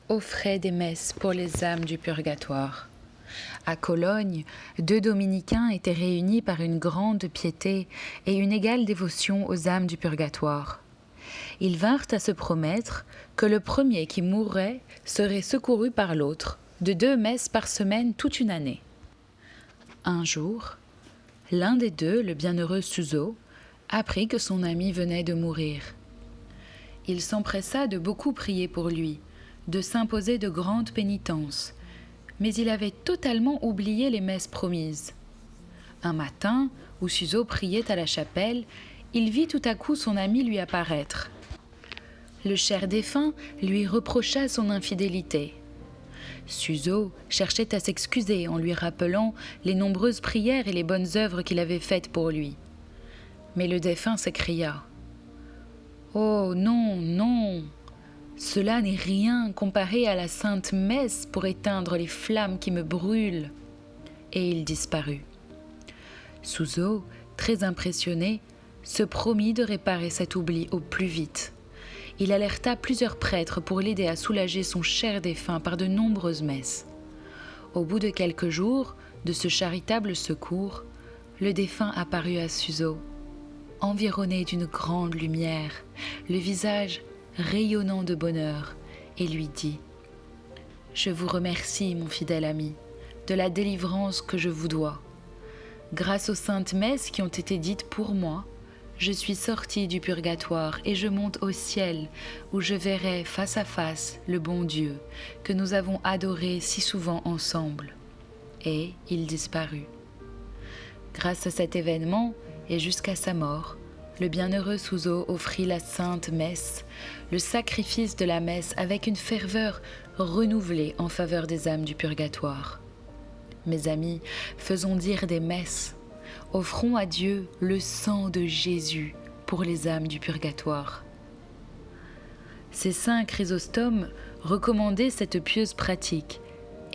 offrait des messes pour les âmes du purgatoire. À Cologne, 2 dominicains étaient réunis par une grande piété et une égale dévotion aux âmes du purgatoire. Ils vinrent à se promettre que le premier qui mourrait serait secouru par l'autre, de 2 messes par semaine toute une année. Un jour, l'un des deux, le bienheureux Suso, apprit que son ami venait de mourir. Il s'empressa de beaucoup prier pour lui, de s'imposer de grandes pénitences, mais il avait totalement oublié les messes promises. Un matin, où Suso priait à la chapelle, il vit tout à coup son ami lui apparaître. Le cher défunt lui reprocha son infidélité. Suso cherchait à s'excuser en lui rappelant les nombreuses prières et les bonnes œuvres qu'il avait faites pour lui. Mais le défunt s'écria « Oh non, non, cela n'est rien comparé à la sainte messe pour éteindre les flammes qui me brûlent. » Et il disparut. Suso, très impressionné, se promit de réparer cet oubli au plus vite. Il alerta plusieurs prêtres pour l'aider à soulager son cher défunt par de nombreuses messes. Au bout de quelques jours de ce charitable secours, le défunt apparut à Suso, environné d'une grande lumière, le visage rayonnant de bonheur, et lui dit « Je vous remercie, mon fidèle ami, de la délivrance que je vous dois. Grâce aux saintes messes qui ont été dites pour moi, je suis sorti du purgatoire et je monte au ciel où je verrai face à face le bon Dieu que nous avons adoré si souvent ensemble. » Et il disparut. Grâce à cet événement et jusqu'à sa mort, le bienheureux Suso offrit la sainte messe, le sacrifice de la messe avec une ferveur renouvelée en faveur des âmes du purgatoire. Mes amis, faisons dire des messes. Offrons à Dieu le sang de Jésus pour les âmes du purgatoire. Ces saints Chrysostome recommandaient cette pieuse pratique.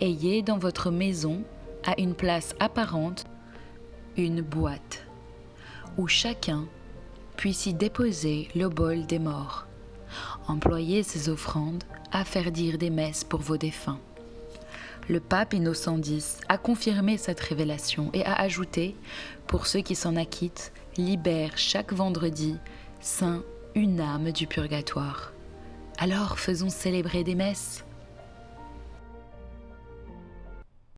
Ayez dans votre maison, à une place apparente, une boîte, où chacun puisse y déposer l'obol des morts. Employez ces offrandes à faire dire des messes pour vos défunts. Le pape Innocent X a confirmé cette révélation et a ajouté, pour ceux qui s'en acquittent, libère chaque vendredi saint une âme du purgatoire. Alors faisons célébrer des messes.